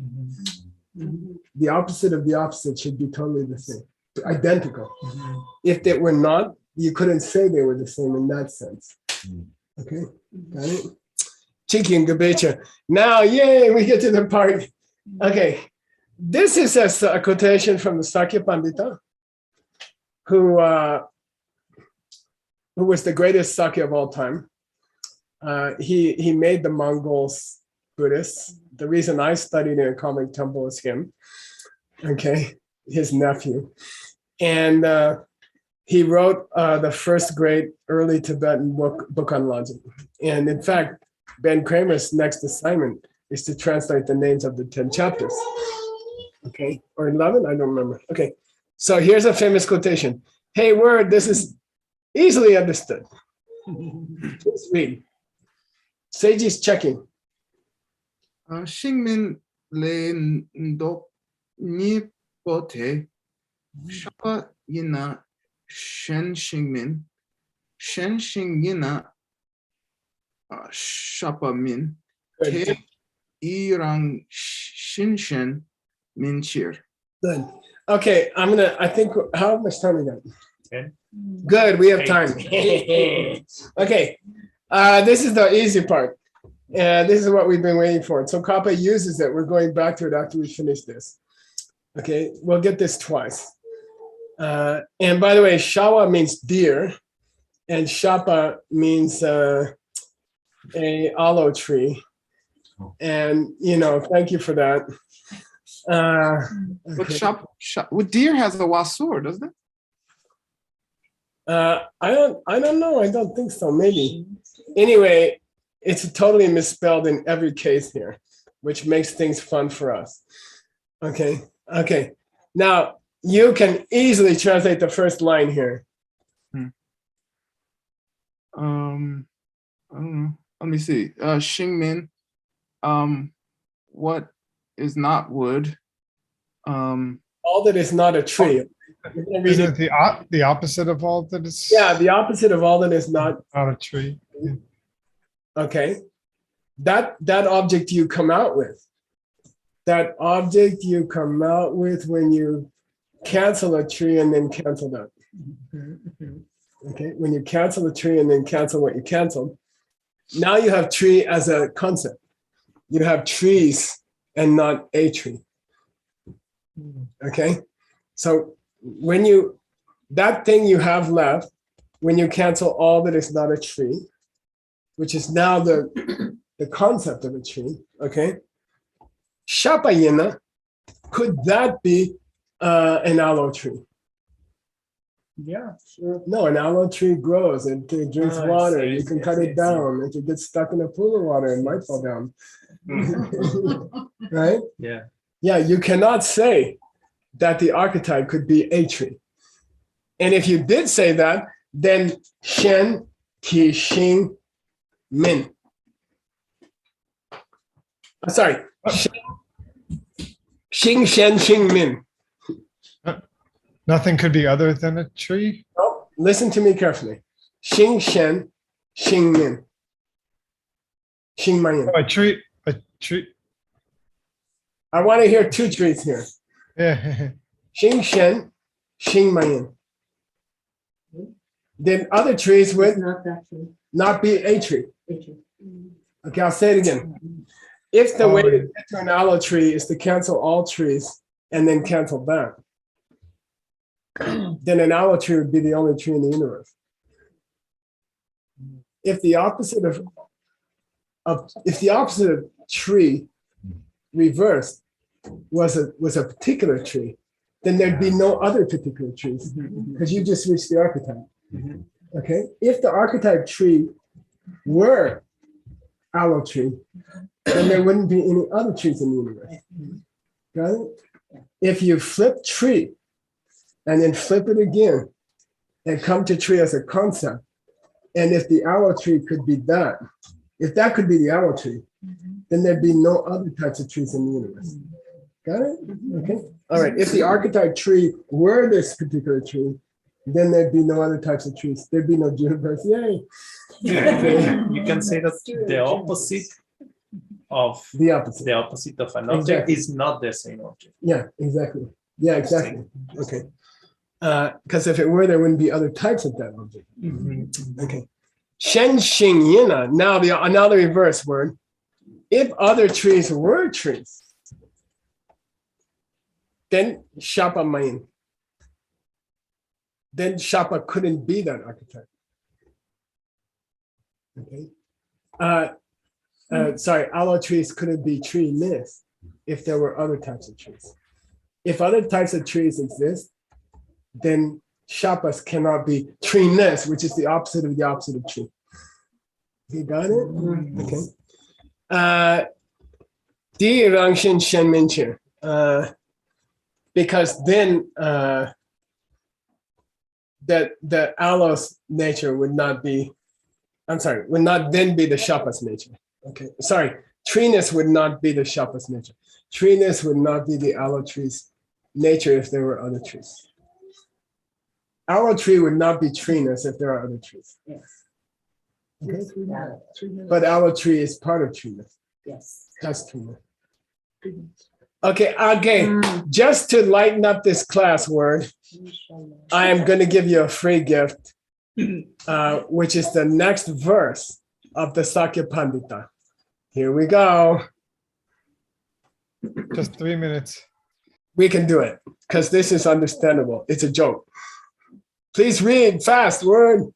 [SPEAKER 1] The opposite of the opposite should be totally the same, identical. If they were not, you couldn't say they were the same in that sense. Okay, got it? Chiki and Gabecha. Now, yay, we get to the part. Okay, this is a quotation from the Sakya Pandita, who was the greatest Sakya of all time. He made the Mongols Buddhists. The reason I studied in a comic temple is him. Okay, his nephew. And he wrote the first great early Tibetan book on logic. And in fact, Ben Kramer's next assignment is to translate the names of the 10 chapters. Okay, or 11, I don't remember. Okay, so here's a famous quotation. Hey, word, this is easily understood. Let's read. Seiji's checking.
[SPEAKER 3] Shingmin le ndok ni bote shapa yina shen shingmin shen shingina shapa min
[SPEAKER 1] Good.
[SPEAKER 3] te irang shinshen min chir.
[SPEAKER 1] Good. Okay, I think, how much time we got?
[SPEAKER 6] 10.
[SPEAKER 1] Good, we have time. Okay, this is the easy part. This is what we've been waiting for. So Kappa uses it. We're going back to it after we finish this. Okay, we'll get this twice. And by the way, Shawa means deer, and Shapa means a aloe tree. And, thank you for that.
[SPEAKER 3] But with deer has a wasur, doesn't it?
[SPEAKER 1] I don't know. I don't think so. Maybe. Anyway, it's totally misspelled in every case here, which makes things fun for us. Okay. Now you can easily translate the first line here.
[SPEAKER 3] I don't know. Let me see. Shingmin. What is not wood?
[SPEAKER 1] All that is not a tree.
[SPEAKER 7] Is it the opposite of all that is?
[SPEAKER 1] Yeah, the opposite of all that is not
[SPEAKER 7] a tree. Yeah.
[SPEAKER 1] Okay. That object you come out with. That object you come out with when you cancel a tree and then cancel that. Okay, when you cancel a tree and then cancel what you canceled, now you have tree as a concept. You have trees and not a tree. Okay, so that thing you have left, when you cancel all that is not a tree, which is now the concept of a tree, okay? Shapayina, could that be an aloe tree?
[SPEAKER 6] Yeah, sure.
[SPEAKER 1] No, an aloe tree grows, it drinks water, you can cut it down. If it gets stuck in a pool of water, it might fall down. Right?
[SPEAKER 6] Yeah.
[SPEAKER 1] Yeah, you cannot say that the archetype could be a tree. And if you did say that, then Shen, Ki, Xing, Min. Sorry. Xing, Shen, Xing, Min.
[SPEAKER 7] Nothing could be other than a tree?
[SPEAKER 1] No, listen to me carefully. Xing, Shen, Xing, Min. Xing, Mayin.
[SPEAKER 7] Oh, a tree.
[SPEAKER 1] I want to hear two trees here.
[SPEAKER 7] Yeah.
[SPEAKER 1] Xing, Shen, Xing, Mayin. Then other trees would not be a tree. Okay, I'll say it again. If the way to get to an aloe tree is to cancel all trees and then cancel that, then an aloe tree would be the only tree in the universe. If the opposite of tree reversed was a particular tree, then there'd be no other particular trees because you just reached the archetype. Okay, if the archetype tree were aloe tree, then there wouldn't be any other trees in the universe. Got it? If you flip tree and then flip it again and come to tree as a concept, and if the aloe tree could be that, if that could be the aloe tree, then there'd be no other types of trees in the universe. Got it? Okay. All right. If the archetype tree were this particular tree, then there'd be no other types of trees. There'd be no junipers. Yay.
[SPEAKER 6] You can say that the opposite of
[SPEAKER 1] The opposite.
[SPEAKER 6] an object
[SPEAKER 1] Exactly.
[SPEAKER 6] is not the same object.
[SPEAKER 1] Yeah, exactly. Yeah, exactly. Okay. Because if it were, there wouldn't be other types of that object. Okay. Shen Xing Yina. Now the reverse word. If other trees were trees, then Shapa Main. Then Shapa couldn't be that archetype. Okay. Sorry, aloe trees couldn't be tree-ness if there were other types of trees. If other types of trees exist, then Shapas cannot be tree-ness, which is the opposite of tree. You got it? Okay. Di Rangshin Shen Minchen. Because then that the aloe's nature would not be, would not then be the Shapa's nature. Okay, sorry, treeness would not be the Shapa's nature. Treeness would not be the aloe tree's nature if there were other trees. Aloe tree would not be treeness if there are other trees.
[SPEAKER 2] Yes.
[SPEAKER 1] Okay. But aloe tree is part of treeness.
[SPEAKER 2] Yes.
[SPEAKER 1] That's treeness. Okay, just to lighten up this class word, I am going to give you a free gift, which is the next verse of the Sakya Pandita. Here we go.
[SPEAKER 7] Just 3 minutes.
[SPEAKER 1] We can do it because this is understandable. It's a joke. Please read fast word.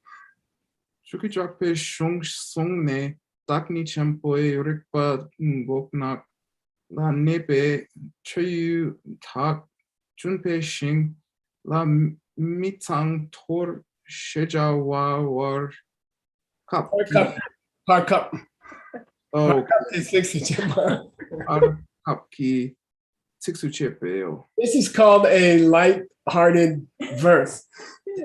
[SPEAKER 3] Shukichakpe shung songne takni champoe rikpa ngoknak la nepe chayu tak junpe shing la mitang tor shejawa war kap
[SPEAKER 1] Park
[SPEAKER 3] oh
[SPEAKER 1] up.
[SPEAKER 3] kapki tiksuchepeo.
[SPEAKER 1] This is called a light-hearted verse.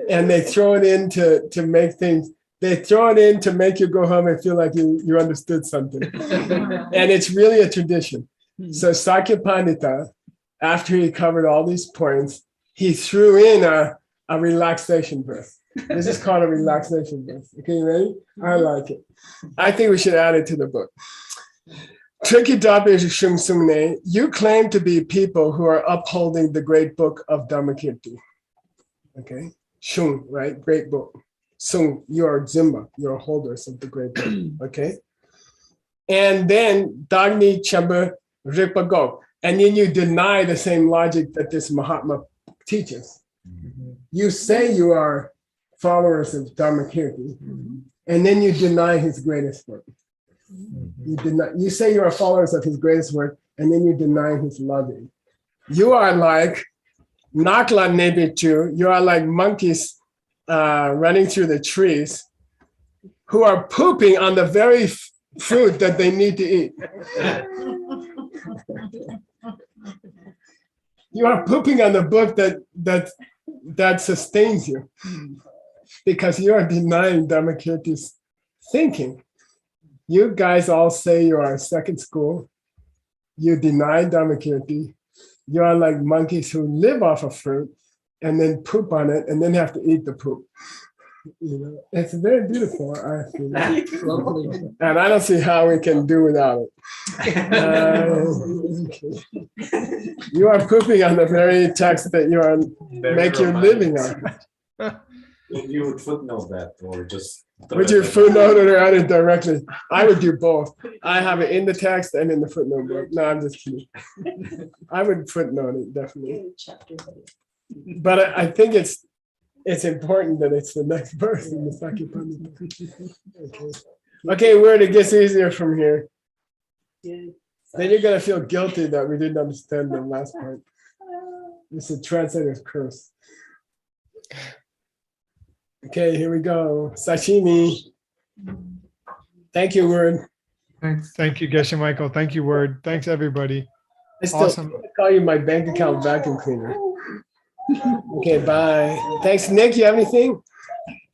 [SPEAKER 1] And they throw it in to make things, they throw it in to make you go home and feel like you understood something. And it's really a tradition. So Sakya Pandita, after he covered all these points, he threw in a relaxation verse. This is called a relaxation verse. Okay, you ready? I like it. I think we should add it to the book. You claim to be people who are upholding the great book of Dhammakirti. Okay? Shung, right? Great book. Sung, you are Zimba. You're holders of the great book. Okay? And then Dagni Chamba Ripa Go. And then you deny the same logic that this Mahatma teaches. You say you are followers of Dhammakirti, and then you deny his greatest work. You say you are followers of his greatest work, and then you deny his loving. You are like Nakla Nebitu, you are like monkeys running through the trees who are pooping on the very food that they need to eat. You are pooping on the book that sustains you because you are denying Dhammakirti's thinking. You guys all say you are second school. You deny Dhammakirti. You are like monkeys who live off of fruit and then poop on it and then have to eat the poop. You know, it's very beautiful, I feel. And I don't see how we can do without it. Okay. You are pooping on the very text that you are make your living on.
[SPEAKER 4] You would footnote that or just.
[SPEAKER 1] Would you footnote it or add it directly? I would do both. I have it in the text and in the footnote book. No, I'm just kidding. I would footnote it definitely. But I think it's important that it's the next verse in the Sakya Pandita. Okay, word, it gets easier from here. Then you're gonna feel guilty that we didn't understand the last part. It's a translator's curse. Okay, here we go. Sashimi. Thank you, Word.
[SPEAKER 7] Thank you, Geshe Michael. Thank you, Word. Thanks, everybody.
[SPEAKER 1] I still
[SPEAKER 7] Awesome.
[SPEAKER 1] call you my bank account vacuum cleaner. Okay, bye. Thanks, Nick. You have anything?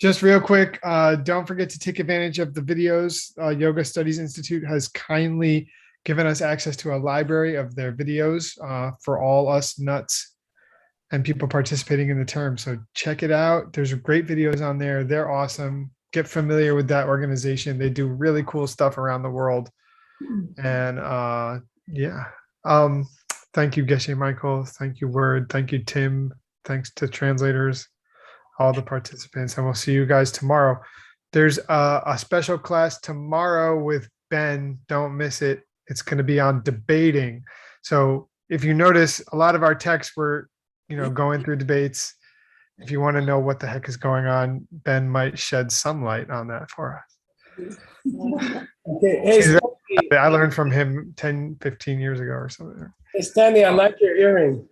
[SPEAKER 7] Just real quick, don't forget to take advantage of the videos. Yoga Studies Institute has kindly given us access to a library of their videos for all us nuts and people participating in the term. So check it out. There's great videos on there. They're awesome. Get familiar with that organization. They do really cool stuff around the world. And yeah. Thank you, Geshe Michael. Thank you, Word. Thank you, Tim. Thanks to translators, all the participants, and we'll see you guys tomorrow. There's a special class tomorrow with Ben. Don't miss it. It's going to be on debating. So if you notice, a lot of our texts were, going through debates. If you want to know what the heck is going on, Ben might shed some light on that for us.
[SPEAKER 1] Okay. Hey,
[SPEAKER 7] I learned from him 10, 15 years ago or something.
[SPEAKER 1] Hey, Stanley, I like your earring.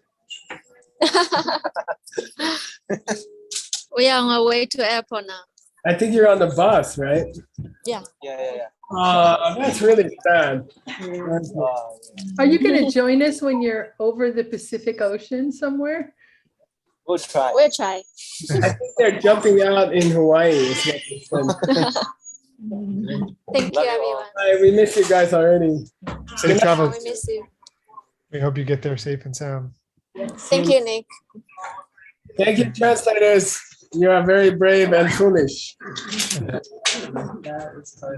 [SPEAKER 9] We are on our way to airport now.
[SPEAKER 1] I think you're on the bus, right?
[SPEAKER 9] Yeah.
[SPEAKER 1] That's really sad.
[SPEAKER 5] Are you gonna join us when you're over the Pacific Ocean somewhere?
[SPEAKER 9] We'll try.
[SPEAKER 1] I think they're jumping out in Hawaii. Is what they said.
[SPEAKER 9] Thank you, everyone.
[SPEAKER 1] Bye, we miss you guys already.
[SPEAKER 7] Safe travel.
[SPEAKER 9] We miss you.
[SPEAKER 7] We hope you get there safe and sound.
[SPEAKER 9] Thank you, Nick.
[SPEAKER 1] Thank you, translators. You are very brave and foolish.